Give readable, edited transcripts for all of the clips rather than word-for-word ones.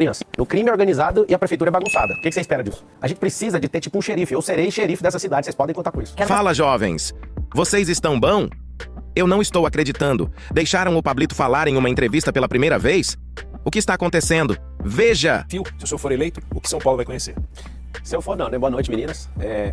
criança. O crime é organizado e a prefeitura é bagunçada. O que você espera disso? A gente precisa de ter tipo um xerife. Eu serei xerife dessa cidade, vocês podem contar com isso. Fala, jovens. Vocês estão bom? Eu não estou acreditando. Deixaram o Pablito falar em uma entrevista pela primeira vez? O que está acontecendo? Veja! Se o senhor for eleito, o que São Paulo vai conhecer? Se eu for não, né? Boa noite, meninas.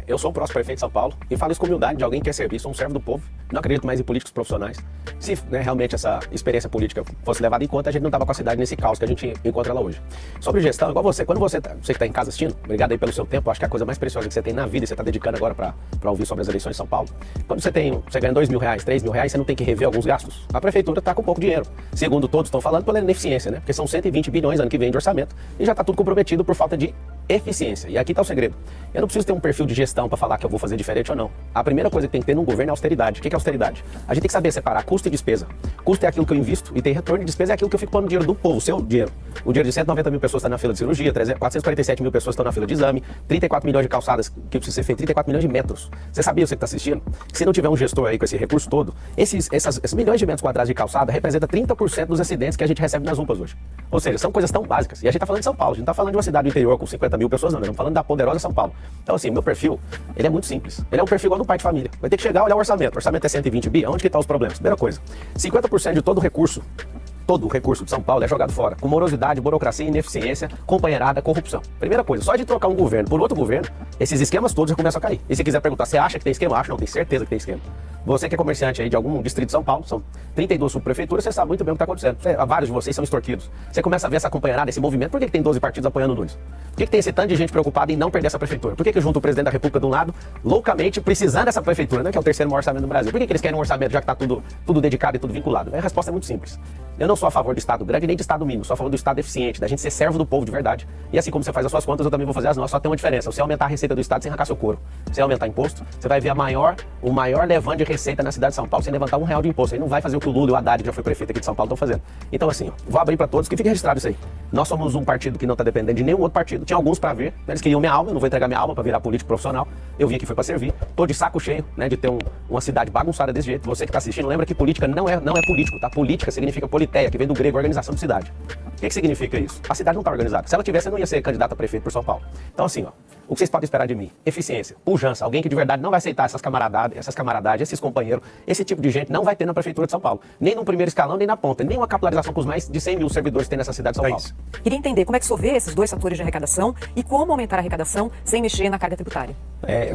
Eu sou o próximo prefeito de São Paulo e falo isso com humildade de alguém que quer servir, sou um servo do povo. Não acredito mais em políticos profissionais. Se realmente essa experiência política fosse levada em conta, a gente não estava com a cidade nesse caos que a gente encontra lá hoje. Sobre gestão, igual você, quando você que está em casa assistindo, obrigado aí pelo seu tempo, acho que é a coisa mais preciosa que você tem na vida e você está dedicando agora para ouvir sobre as eleições de São Paulo. Quando você ganha R$2.000, R$3.000, você não tem que rever alguns gastos. A prefeitura está com pouco dinheiro. Segundo todos estão falando, pela ineficiência, né? Porque são 120 bilhões ano que vem de orçamento e já está tudo comprometido por falta de eficiência. E aqui está o segredo. Eu não preciso ter um perfil de gestão para falar que eu vou fazer diferente ou não. A primeira coisa que tem que ter num governo é austeridade. O que é austeridade? A gente tem que saber separar custo e despesa. Custo é aquilo que eu invisto e tem retorno, e despesa é aquilo que eu fico pondo dinheiro do povo, o seu dinheiro. O dinheiro de 190 mil pessoas está na fila de cirurgia, 447 mil pessoas estão na fila de exame, 34 milhões de calçadas que precisa ser feito, 34 milhões de metros. Você sabia, você que está assistindo, que se não tiver um gestor aí com esse recurso todo, esses milhões de metros quadrados de calçada representa 30% dos acidentes que a gente recebe nas UPAs hoje. Ou seja, são coisas tão básicas. E a gente está falando de São Paulo, a gente não está falando de uma cidade do interior com 50 mil pessoas, não. Estamos falando da poderosa São Paulo. Então, assim, meu perfil, ele é muito simples. Ele é um perfil igual do pai de família. Vai ter que chegar e olhar o orçamento. O orçamento é 120 bi. Onde que estão os problemas? Primeira coisa, 50% de todo o recurso de São Paulo é jogado fora, com morosidade, burocracia, ineficiência, companheirada, corrupção. Primeira coisa, só de trocar um governo por outro governo, esses esquemas todos já começam a cair. E se quiser perguntar, você acha que tem esquema? Acho, não, tenho certeza que tem esquema. Você que é comerciante aí de algum distrito de São Paulo, são 32 subprefeituras, você sabe muito bem o que está acontecendo. Vários de vocês são extorquidos. Você começa a ver essa companheirada, esse movimento. Por que tem 12 partidos apoiando o Nunes? Por que tem esse tanto de gente preocupada em não perder essa prefeitura? Por que junta o presidente da República de um lado, loucamente precisando dessa prefeitura, né, que é o terceiro maior orçamento do Brasil? Por que eles querem um orçamento já que está tudo dedicado e tudo vinculado? A resposta é muito simples. Eu não sou a favor do Estado grande nem do Estado mínimo, sou a favor do Estado eficiente, da gente ser servo do povo de verdade. E assim como você faz as suas contas, eu também vou fazer as nossas, só tem uma diferença. Você aumentar a receita do Estado sem arrancar seu couro. Você aumentar imposto, você vai ver o maior levante de receita na cidade de São Paulo, sem levantar R$1 de imposto. Aí não vai fazer o que o Lula e o Haddad, que já foi prefeito aqui de São Paulo, estão fazendo. Então assim, vou abrir para todos, que fique registrado isso aí. Nós somos um partido que não está dependendo de nenhum outro partido. Tinha alguns para ver, eles queriam minha alma, eu não vou entregar minha alma para virar político profissional. Eu vim aqui foi para servir. Tô de saco cheio, né, de ter uma cidade bagunçada desse jeito. Você que está assistindo, lembra que política não é político, tá? Política significa politeia, que vem do grego organização de cidade. O que significa isso? A cidade não está organizada. Se ela tivesse, eu não ia ser candidato a prefeito por São Paulo. Então assim, ó, o que vocês podem esperar de mim? Eficiência, pujança, alguém que de verdade não vai aceitar essas camaradades, esses companheiros, esse tipo de gente não vai ter na prefeitura de São Paulo. Nem no primeiro escalão, nem na ponta, nem uma capilarização com os mais de 100 mil servidores que tem nessa cidade de São Paulo. Queria entender como é que o senhor vê esses dois fatores de arrecadação e como aumentar a arrecadação sem mexer na carga tributária.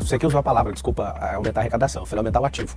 Você que usou a palavra, desculpa, aumentar a arrecadação, foi aumentar o ativo.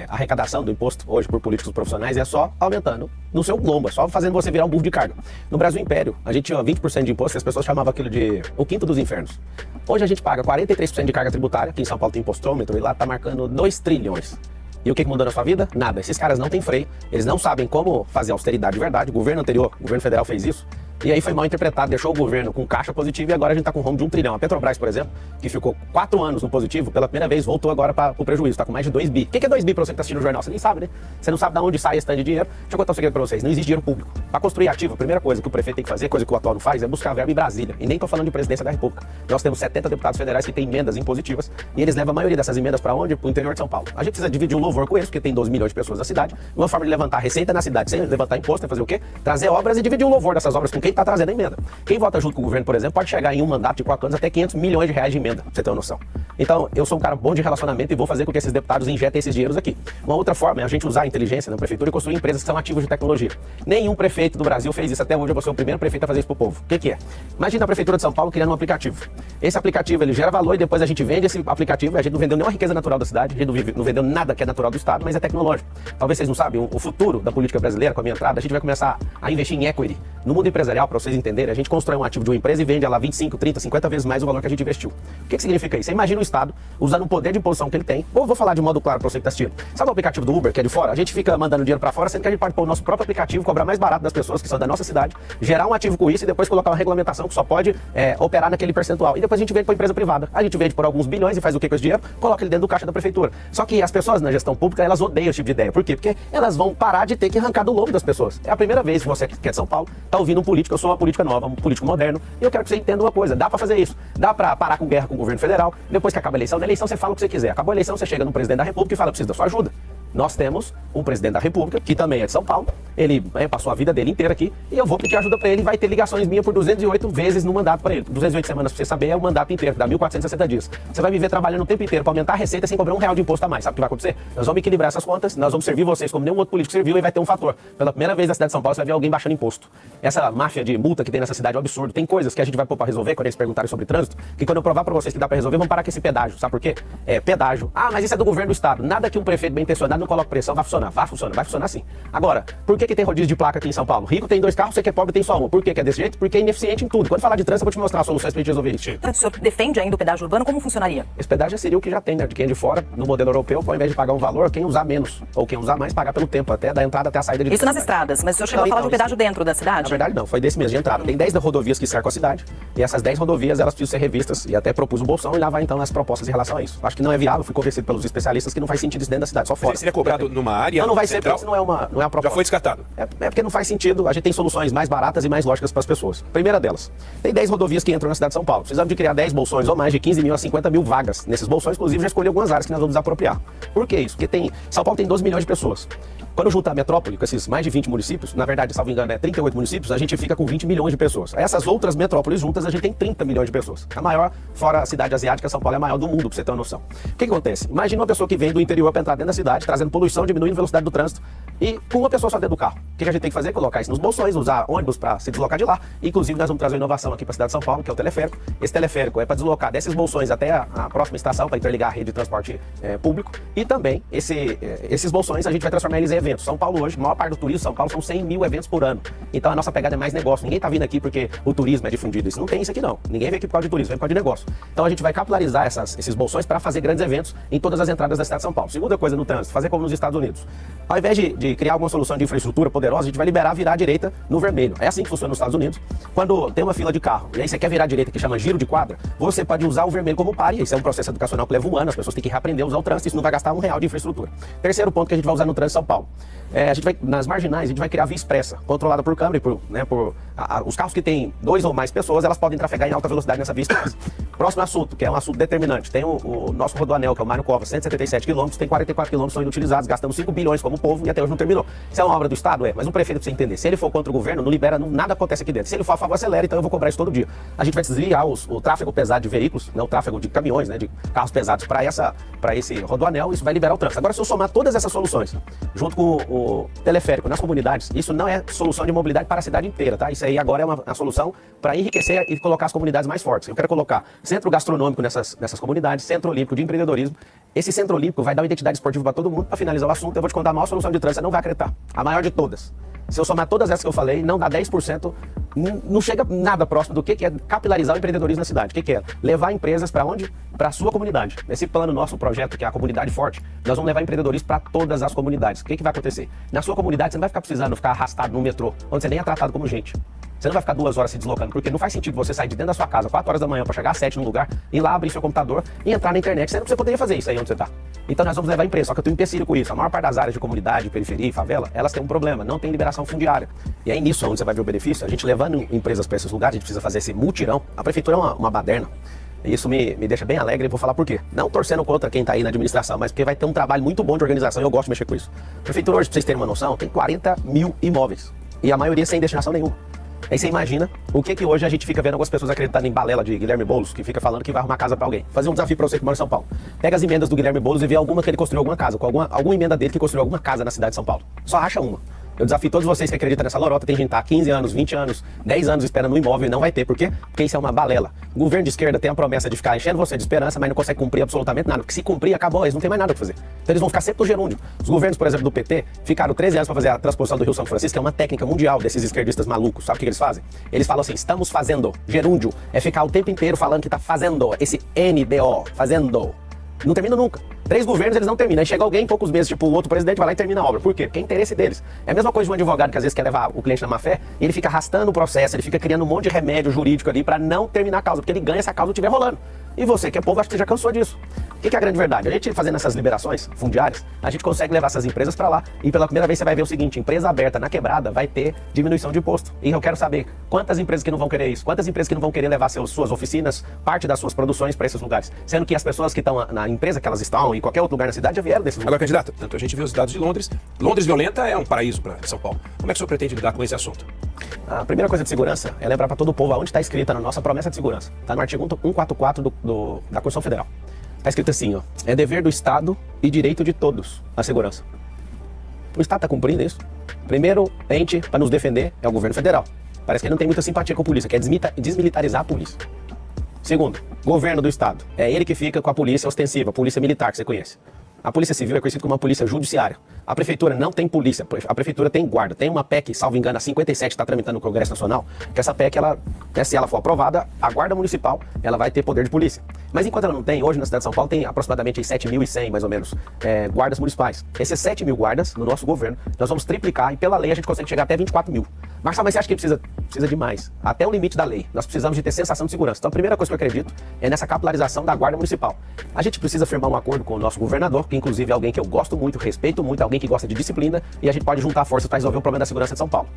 A arrecadação do imposto hoje por políticos profissionais é só aumentando no seu lombo, é só fazendo você virar um burro de carga. No Brasil Império, a gente tinha 20% de imposto, que as pessoas chamavam aquilo de o quinto dos infernos. Hoje a gente paga 43% de carga tributária, aqui em São Paulo tem impostômetro e lá tá marcando 2 trilhões. E o que mudou na sua vida? Nada. Esses caras não têm freio, eles não sabem como fazer austeridade de verdade. O governo anterior, o governo federal fez isso. E aí foi mal interpretado, deixou o governo com caixa positiva e agora a gente está com um rombo de 1 trilhão. A Petrobras, por exemplo, que ficou 4 anos no positivo, pela primeira vez voltou agora para o prejuízo, está com mais de 2 bi. O que é 2 bi para você que está assistindo o jornal? Você nem sabe, né? Você não sabe de onde sai esse tanto de dinheiro. Deixa eu contar um segredo para vocês, não existe dinheiro público. Para construir ativo, a primeira coisa que o prefeito tem que fazer, coisa que o atual não faz, é buscar verba em Brasília. E nem estou falando de presidência da República. Nós temos 70 deputados federais que têm emendas impositivas e eles levam a maioria dessas emendas para onde? Para o interior de São Paulo. A gente precisa dividir um louvor com eles, porque tem 12 milhões de pessoas na cidade. Uma forma de levantar receita na cidade sem levantar imposto é fazer o quê? Trazer obras e dividir o louvor dessas obras com quem está trazendo a emenda. Quem vota junto com o governo, por exemplo, pode chegar em um mandato de 4 anos até 500 milhões de reais de emenda, pra você ter uma noção. Então, eu sou um cara bom de relacionamento e vou fazer com que esses deputados injetem esses dinheiros aqui. Uma outra forma é a gente usar a inteligência na prefeitura e construir empresas que são ativos de tecnologia. Nenhum prefeito do Brasil fez isso até hoje, eu vou ser o primeiro prefeito a fazer isso pro povo. O que é? Imagina a prefeitura de São Paulo criando um aplicativo. Esse aplicativo, ele gera valor e depois a gente vende esse aplicativo, a gente não vendeu nenhuma riqueza natural da cidade, a gente não vendeu nada que é natural do estado, mas é tecnológico. Talvez vocês não sabem, o futuro da política brasileira, com a minha entrada, a gente vai começar a investir em equity. No mundo empresarial, para vocês entenderem, a gente constrói um ativo de uma empresa e vende ela 25, 30, 50 vezes mais o valor que a gente investiu. O que significa isso? Você imagina o Estado usando o poder de imposição que ele tem, ou vou falar de modo claro para você que está assistindo. Sabe o aplicativo do Uber, que é de fora? A gente fica mandando dinheiro para fora, sendo que a gente pode pôr o nosso próprio aplicativo, cobrar mais barato das pessoas que são da nossa cidade, gerar um ativo com isso e depois colocar uma regulamentação que só pode operar naquele percentual. E depois a gente vende para empresa privada. A gente vende por alguns bilhões e faz o que com esse dinheiro? Coloca ele dentro do caixa da prefeitura. Só que as pessoas na gestão pública, elas odeiam esse tipo de ideia. Por quê? Porque elas vão parar de ter que arrancar do lombo das pessoas. É a primeira vez que você que é de São Paulo está ouvindo um político, eu sou uma política nova, um político moderno, e eu quero que você entenda uma coisa, dá para fazer isso. Dá para parar com guerra com o governo federal, depois que acaba a eleição, na eleição você fala o que você quiser. Acabou a eleição, você chega no presidente da República e fala, preciso da sua ajuda. nós temos um presidente da República, que também é de São Paulo, ele passou a vida dele inteira aqui, e eu vou pedir ajuda para ele, vai ter ligações minhas por 208 vezes no mandato para ele. 208 semanas, pra você saber, é o mandato inteiro, dá 1.460 dias. Você vai viver trabalhando o tempo inteiro para aumentar a receita sem cobrar R$1 de imposto a mais. Sabe o que vai acontecer? Nós vamos equilibrar essas contas, nós vamos servir vocês como nenhum outro político serviu, e vai ter um fator. Pela primeira vez na cidade de São Paulo, você vai ver alguém baixando imposto. Essa máfia de multa que tem nessa cidade é um absurdo. Tem coisas que a gente vai pôr para resolver, quando eles perguntarem sobre trânsito, que quando eu provar para vocês que dá para resolver, vamos parar com esse pedágio. Sabe por quê? Pedágio. Ah, mas isso é do governo do estado. Nada que um prefeito bem intencionado não coloque pressão vai funcionar. Vai funcionar sim. Agora, por que tem rodízio de placa aqui em São Paulo? Rico tem 2 carros, você que é pobre tem só um. Por que é desse jeito? Porque é ineficiente em tudo. Quando falar de trânsito, eu vou te mostrar soluções pra gente resolver isso. O senhor defende ainda o pedágio urbano? Como funcionaria? Esse pedágio seria o que já tem, né? De quem é de fora, no modelo europeu, ao invés de pagar um valor, quem usar menos. Ou quem usar mais, pagar pelo tempo, até da entrada até a saída de Isso nas estradas, mas o senhor chegou a falar de um pedágio dentro da cidade? Na verdade não, foi desse mês de entrada. Tem 10 rodovias que cercam a cidade, e essas 10 rodovias, elas precisam ser revistas, e até propus o Bolsão, e lá vai então as propostas em relação a isso. Acho que não é viável, fui convencido pelos especialistas que não faz sentido isso dentro da cidade, só fora. Mas seria cobrado numa área? Não vai ser, central? porque isso não é a proposta. Já foi descartado. É porque não faz sentido, a gente tem soluções mais baratas e mais lógicas para as pessoas. Primeira delas, tem 10 rodovias que entram na cidade de São Paulo. Precisamos de criar 10 bolsões ou mais de 15 mil a 50 mil vagas. Nesses bolsões, inclusive, já escolhi algumas áreas que nós vamos desapropriar. Por que isso? Porque São Paulo tem 12 milhões de pessoas. Quando juntar a metrópole, com esses mais de 20 municípios, na verdade, salvo engano, 38 municípios, a gente fica com 20 milhões de pessoas. Essas outras metrópoles juntas, a gente tem 30 milhões de pessoas. A maior, fora a cidade asiática, São Paulo é a maior do mundo, pra você ter uma noção. O que acontece? Imagina uma pessoa que vem do interior para entrar dentro da cidade, trazendo poluição, diminuindo a velocidade do trânsito, e com uma pessoa só dentro do carro. O que a gente tem que fazer? Colocar isso nos bolsões, usar ônibus para se deslocar de lá. Inclusive, nós vamos trazer uma inovação aqui para a cidade de São Paulo, que é o teleférico. Esse teleférico é para deslocar desses bolsões até a próxima estação, para interligar a rede de transporte público. E também, esses bolsões, a gente vai transformar eles em eventos. São Paulo hoje, a maior parte do turismo, São Paulo, são 100 mil eventos por ano. Então, a nossa pegada é mais negócio. Ninguém tá vindo aqui porque o turismo é difundido. Isso não tem isso aqui, não. Ninguém vem aqui por causa de turismo, vem por causa de negócio. Então, a gente vai capilarizar esses bolsões para fazer grandes eventos em todas as entradas da cidade de São Paulo. Segunda coisa no trânsito, fazer como nos Estados Unidos. Ao invés de criar alguma solução de infraestrutura poderosa, a gente vai liberar virar à direita no vermelho. É assim que funciona nos Estados Unidos. Quando tem uma fila de carro e aí você quer virar à direita, que chama giro de quadra, você pode usar o vermelho como pare. Isso é um processo educacional que leva um ano, as pessoas têm que reaprender a usar o trânsito, isso não vai gastar R$1 de infraestrutura. Terceiro ponto que a gente vai usar no trânsito de São Paulo. A gente vai, nas marginais, a gente vai criar via expressa, controlada por câmera e os carros que têm 2 ou mais pessoas, elas podem trafegar em alta velocidade nessa via expressa. Próximo assunto, que é um assunto determinante, tem o nosso rodoanel, que é o Mário Covas, 177 quilômetros, tem 44 quilômetros que são inutilizados, gastamos 5 bilhões como povo e até hoje não terminou. Isso é uma obra do Estado? Mas um prefeito, pra você entender, se ele for contra o governo, não libera, nada acontece aqui dentro. Se ele for a favor, acelera, então eu vou cobrar isso todo dia. A gente vai desviar o tráfego pesado de veículos, o tráfego de caminhões, de carros pesados para esse rodoanel, isso vai liberar o trânsito. Agora, se eu somar todas essas soluções, junto com o teleférico nas comunidades, isso não é solução de mobilidade para a cidade inteira, tá? Isso aí agora é uma solução para enriquecer e colocar as comunidades mais fortes. Eu quero colocar centro gastronômico nessas comunidades, centro olímpico de empreendedorismo. Esse centro olímpico vai dar uma identidade esportiva para todo mundo. Para finalizar o assunto, eu vou te contar a maior solução de trânsito, você não vai acreditar. A maior de todas. Se eu somar todas essas que eu falei, não dá 10%, não chega nada próximo do que é capilarizar o empreendedorismo na cidade. O que é? Levar empresas para onde? Para a sua comunidade. Nesse plano nosso, projeto, que é a Comunidade Forte, nós vamos levar empreendedorismo para todas as comunidades. O que vai acontecer? Na sua comunidade, você não vai ficar precisando ficar arrastado no metrô, onde você nem é tratado como gente. Você não vai ficar 2 horas se deslocando, porque não faz sentido você sair de dentro da sua casa 4 horas da manhã para chegar às 7 num lugar, ir lá, abrir seu computador e entrar na internet, sendo que você poderia fazer isso aí onde você está. Então nós vamos levar empresa, só que eu tenho um empecilho com isso. A maior parte das áreas de comunidade, periferia e favela, elas têm um problema, não tem liberação fundiária. E aí nisso, onde você vai ver o benefício, a gente levando empresas para esses lugares, a gente precisa fazer esse mutirão. A prefeitura é uma baderna. E isso me deixa bem alegre e vou falar por quê. Não torcendo contra quem está aí na administração, mas porque vai ter um trabalho muito bom de organização e eu gosto de mexer com isso. A prefeitura hoje, para vocês terem uma noção, tem 40 mil imóveis. E a maioria sem destinação nenhuma. Aí você imagina o que hoje a gente fica vendo algumas pessoas acreditando em balela de Guilherme Boulos, que fica falando que vai arrumar casa para alguém. Fazer um desafio para você que mora em São Paulo. Pega as emendas do Guilherme Boulos e vê alguma que ele construiu alguma casa, com alguma emenda dele que construiu alguma casa na cidade de São Paulo. Só acha uma. Eu desafio todos vocês que acreditam nessa lorota, tem gente que tá há 15 anos, 20 anos, 10 anos esperando um imóvel e não vai ter. Por quê? Porque isso é uma balela. O governo de esquerda tem a promessa de ficar enchendo você de esperança, mas não consegue cumprir absolutamente nada. Porque se cumprir, acabou, eles não tem mais nada para fazer. Então eles vão ficar sempre no gerúndio. Os governos, por exemplo, do PT, ficaram 13 anos para fazer a transposição do Rio São Francisco, que é uma técnica mundial desses esquerdistas malucos. Sabe o que eles fazem? Eles falam assim, estamos fazendo. Gerúndio é ficar o tempo inteiro falando que tá fazendo. Esse NDO, fazendo. Não termina nunca. 3 governos eles não terminam. Aí chega alguém em poucos meses, tipo o outro presidente, vai lá e termina a obra. Por quê? Porque é interesse deles. É a mesma coisa de um advogado que às vezes quer levar o cliente na má fé e ele fica arrastando o processo, ele fica criando um monte de remédio jurídico ali para não terminar a causa, porque ele ganha se a causa estiver rolando. E você que é povo, acho que você já cansou disso. O que é a grande verdade? A gente fazendo essas liberações fundiárias, a gente consegue levar essas empresas para lá e pela primeira vez você vai ver o seguinte, empresa aberta na quebrada vai ter diminuição de imposto. E eu quero saber quantas empresas que não vão querer isso, quantas empresas que não vão querer levar suas oficinas, parte das suas produções para esses lugares, sendo que as pessoas que estão na empresa que elas estão em qualquer outro lugar na cidade já vieram desses lugares. Agora, candidato, tanto a gente viu os dados de Londres. Londres violenta é um paraíso para São Paulo. Como é que o senhor pretende lidar com esse assunto? A primeira coisa de segurança é lembrar para todo o povo aonde está escrita na nossa promessa de segurança. Está no artigo 144 da Constituição Federal. Está escrito assim, ó, é dever do Estado e direito de todos a segurança. O Estado está cumprindo isso. Primeiro ente para nos defender é o governo federal. Parece que ele não tem muita simpatia com a polícia, quer desmilitarizar a polícia. Segundo, governo do Estado. É ele que fica com a polícia ostensiva, a polícia militar que você conhece. A Polícia Civil é conhecida como uma polícia judiciária. A Prefeitura não tem polícia, a Prefeitura tem guarda. Tem uma PEC, salvo engano, a 57 está tramitando no Congresso Nacional, que essa PEC, se ela for aprovada, a Guarda Municipal ela vai ter poder de polícia. Mas enquanto ela não tem, hoje na cidade de São Paulo tem aproximadamente 7.100, mais ou menos, guardas municipais. Esses 7.000 guardas, no nosso governo, nós vamos triplicar e pela lei a gente consegue chegar até 24.000. Mas você acha que precisa de mais? Até o limite da lei. Nós precisamos de ter sensação de segurança. Então a primeira coisa que eu acredito é nessa capilarização da Guarda Municipal. A gente precisa firmar um acordo com o nosso governador, que inclusive é alguém que eu gosto muito, respeito muito, alguém que gosta de disciplina, e a gente pode juntar forças para resolver o problema da segurança de São Paulo.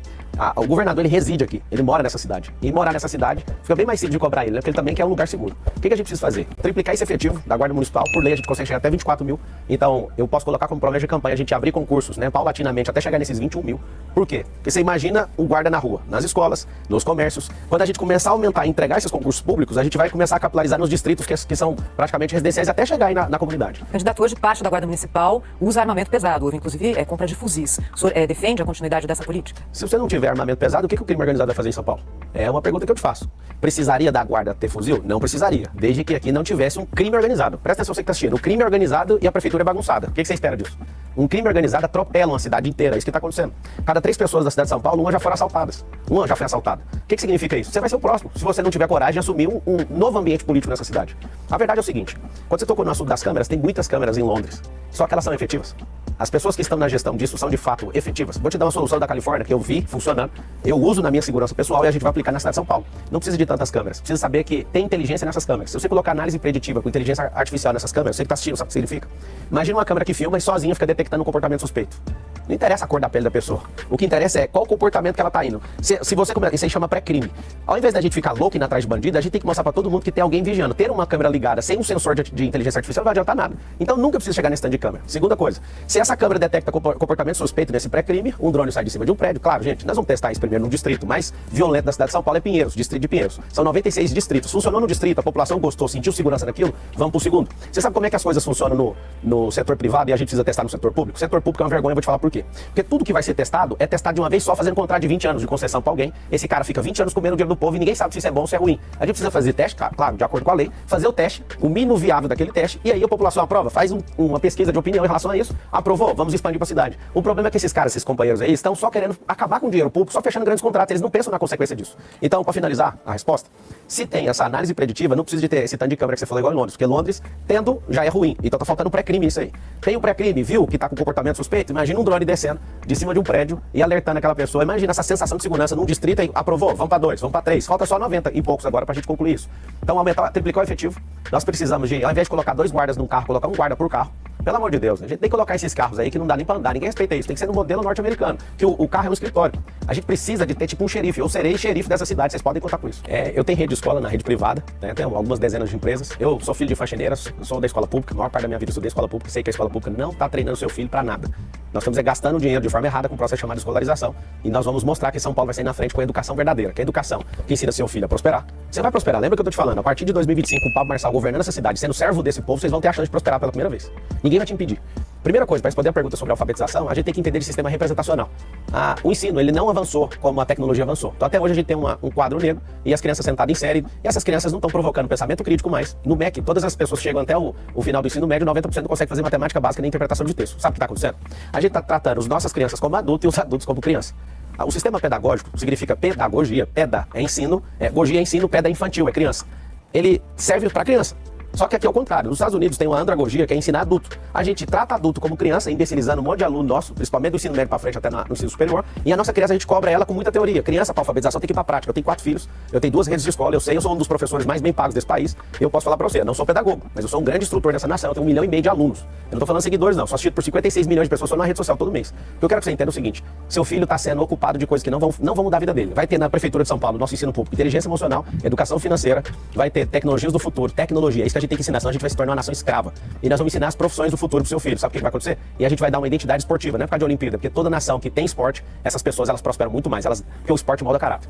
O governador, ele reside aqui, ele mora nessa cidade. E morar nessa cidade fica bem mais simples de cobrar ele, né? Porque ele também quer um lugar seguro. O que a gente precisa fazer? Triplicar esse efetivo da Guarda Municipal. Por lei a gente consegue chegar até 24.000. Então eu posso colocar como promessa de campanha a gente abrir concursos, né, paulatinamente, até chegar nesses 21.000. Por quê? Porque você imagina o guarda na rua, nas escolas, nos comércios. Quando a gente começar a aumentar e entregar esses concursos públicos, a gente vai começar a capilarizar nos distritos que são praticamente residenciais até chegar aí na comunidade. Candidato, hoje parte da Guarda Municipal usa armamento pesado, houve inclusive compra de fuzis. O senhor defende a continuidade dessa política? Se você não tiver armamento pesado, o que o crime organizado vai fazer em São Paulo? É uma pergunta que eu te faço. Precisaria da guarda ter fuzil? Não precisaria, desde que aqui não tivesse um crime organizado. Presta atenção você que está assistindo, o crime é organizado e a prefeitura é bagunçada. O que você espera disso? Um crime organizado atropela uma cidade inteira, é isso que está acontecendo. Cada 3 pessoas da cidade de São Paulo, uma já foram assaltadas. Uma já foi assaltada. O que significa isso? Você vai ser o próximo, se você não tiver coragem de assumir um novo ambiente político nessa cidade. A verdade é o seguinte, quando você tocou no assunto das câmeras, tem muitas câmeras em Londres, só que elas são efetivas. As pessoas que estão na gestão disso são de fato efetivas. Vou te dar uma solução da Califórnia que eu vi funcionando, eu uso na minha segurança pessoal e a gente vai aplicar na cidade de São Paulo. Não precisa de tantas câmeras, precisa saber que tem inteligência nessas câmeras. Se você colocar análise preditiva com inteligência artificial nessas câmeras, você que está assistindo sabe o que significa? Imagina uma câmera que filma e sozinha fica detectando um comportamento suspeito. Não interessa a cor da pele da pessoa. O que interessa é qual o comportamento que ela está indo. Se você começa, isso aí chama pré-crime. Ao invés da gente ficar louco indo atrás de bandido, a gente tem que mostrar para todo mundo que tem alguém vigiando. Ter uma câmera ligada sem um sensor de inteligência artificial não vai adiantar nada. Então nunca precisa chegar nesse stand de câmera. Segunda coisa, se essa câmera detecta comportamento suspeito nesse pré-crime, um drone sai de cima de um prédio. Claro, gente, nós vamos testar isso primeiro no distrito mais violento da cidade de São Paulo é Pinheiros, distrito de Pinheiros. São 96 distritos. Funcionou no distrito, a população gostou, sentiu segurança naquilo, vamos pro segundo. Você sabe como é que as coisas funcionam no setor privado e a gente precisa testar no setor público? O setor público é uma vergonha, eu vou te falar por quê. Porque tudo que vai ser testado é testado de uma vez só, fazendo contrato de 20 anos de concessão para alguém. Esse cara fica 20 anos comendo o dinheiro do povo e ninguém sabe se isso é bom ou se é ruim. A gente precisa fazer teste, claro, de acordo com a lei, fazer o teste, o mínimo viável daquele teste, e aí a população aprova, faz uma pesquisa de opinião em relação a isso, aprovou, vamos expandir para a cidade. O problema é que esses caras, esses companheiros aí, estão só querendo acabar com o dinheiro público, só fechando grandes contratos, eles não pensam na consequência disso. Então, para finalizar a resposta, se tem essa análise preditiva, não precisa de ter esse tanto de câmera que você falou igual em Londres, porque Londres, tendo, já é ruim. Então tá faltando um pré-crime isso aí. Tem um pré-crime, viu, que tá com comportamento suspeito, imagina um drone descendo de cima de um prédio e alertando aquela pessoa. Imagina essa sensação de segurança num distrito aí, aprovou, vamos para 2, vamos para 3, falta só 90 e poucos agora pra gente concluir isso. Então triplicar o efetivo, nós precisamos de, ao invés de colocar 2 guardas num carro, colocar um guarda por carro. Pelo amor de Deus, a gente tem que colocar esses carros aí que não dá nem pra andar, ninguém respeita isso, tem que ser no modelo norte-americano, que o carro é um escritório. A gente precisa de ter tipo um xerife, eu serei xerife dessa cidade, vocês podem contar com isso. Eu tenho rede de escola na rede privada, né, tenho algumas dezenas de empresas, eu sou filho de faxineiras, sou da escola pública, a maior parte da minha vida eu estudei escola pública, sei que a escola pública não está treinando seu filho pra nada. Nós estamos gastando dinheiro de forma errada com o processo chamado de escolarização. E nós vamos mostrar que São Paulo vai sair na frente com a educação verdadeira, que é a educação que ensina seu filho a prosperar. Você vai prosperar, lembra que eu tô te falando, a partir de 2025, com o Pablo Marçal governando essa cidade, sendo servo desse povo, vocês vão ter a chance de prosperar pela primeira vez. Ninguém vai te impedir. Primeira coisa, para responder a pergunta sobre a alfabetização, a gente tem que entender de sistema representacional. O ensino, ele não avançou como a tecnologia avançou. Então até hoje a gente tem um quadro negro e as crianças sentadas em série, e essas crianças não estão provocando pensamento crítico mais. No MEC, todas as pessoas chegam até o final do ensino médio, 90% não consegue fazer matemática básica nem interpretação de texto. Sabe o que está acontecendo? A gente está tratando as nossas crianças como adultos e os adultos como criança. O sistema pedagógico significa pedagogia, peda é ensino, gogia é ensino, peda é infantil, é criança. Ele serve para criança. Só que aqui é o contrário. Nos Estados Unidos tem uma andragogia que é ensinar adulto. A gente trata adulto como criança, imbecilizando um monte de aluno nosso, principalmente do ensino médio para frente até no ensino superior. E a nossa criança a gente cobra ela com muita teoria. Criança para alfabetização tem que ir para prática. Eu tenho 4 filhos, eu tenho 2 redes de escola, eu sou um dos professores mais bem pagos desse país. Eu posso falar para você, eu não sou pedagogo, mas eu sou um grande instrutor dessa nação. Eu tenho 1,5 milhão de alunos. Eu não tô falando seguidores não, sou assistido por 56 milhões de pessoas só na rede social todo mês. O que eu quero que você entenda é o seguinte: seu filho está sendo ocupado de coisas que não vão mudar a vida dele. Vai ter na Prefeitura de São Paulo, nosso ensino público, inteligência emocional, educação financeira, vai ter tecnologias do futuro, tecnologia. É isso que a gente tem que ensinar, senão a gente vai se tornar uma nação escrava. E nós vamos ensinar as profissões do futuro pro seu filho. Sabe o que vai acontecer? E a gente vai dar uma identidade esportiva, não é por causa de Olimpíada, porque toda nação que tem esporte, essas pessoas elas prosperam muito mais, porque o esporte molda caráter.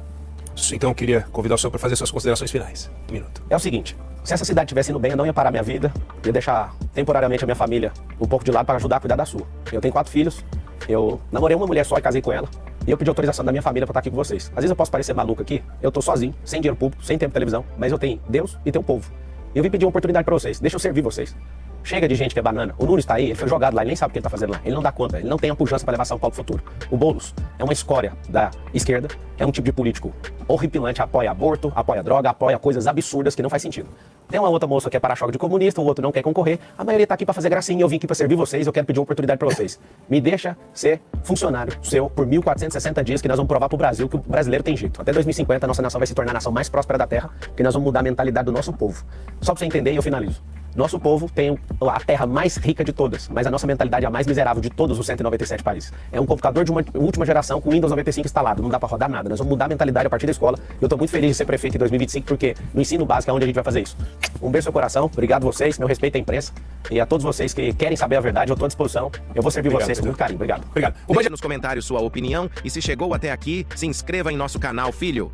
Então eu queria convidar o senhor para fazer suas considerações finais. 1 minuto. É o seguinte, se essa cidade estivesse indo bem, eu não ia parar minha vida, ia deixar temporariamente a minha família um pouco de lado para ajudar a cuidar da sua. Eu tenho 4 filhos, eu namorei uma mulher só e casei com ela, e eu pedi autorização da minha família para estar aqui com vocês. Às vezes eu posso parecer maluco aqui, eu tô sozinho, sem dinheiro público, sem tempo de televisão, mas eu tenho Deus e tenho o povo. E eu vim pedir uma oportunidade para vocês, deixa eu servir vocês. Chega de gente que é banana. O Nunes está aí, ele foi jogado lá, ele nem sabe o que ele está fazendo lá. Ele não dá conta, ele não tem a pujança para levar São Paulo pro futuro. O Boulos é uma escória da esquerda, é um tipo de político horripilante, apoia aborto, apoia droga, apoia coisas absurdas que não faz sentido. Tem uma outra moça que é para-choque de comunista, o outro não quer concorrer. A maioria está aqui para fazer gracinha, eu vim aqui para servir vocês, eu quero pedir uma oportunidade para vocês. Me deixa ser funcionário seu por 1.460 dias, que nós vamos provar pro Brasil que o brasileiro tem jeito. Até 2050 a nossa nação vai se tornar a nação mais próspera da Terra, porque nós vamos mudar a mentalidade do nosso povo. Só para você entender e eu finalizo. Nosso povo tem a terra mais rica de todas, mas a nossa mentalidade é a mais miserável de todos os 197 países. É um computador de uma última geração com Windows 95 instalado, não dá para rodar nada. Nós vamos mudar a mentalidade a partir da escola. Eu estou muito feliz de ser prefeito em 2025, porque no ensino básico é onde a gente vai fazer isso. Um beijo no seu coração, obrigado a vocês, meu respeito à imprensa e a todos vocês que querem saber a verdade, eu estou à disposição. Eu vou servir vocês com muito carinho. Obrigado. Obrigado. Deixe nos comentários sua opinião e se chegou até aqui, se inscreva em nosso canal, filho.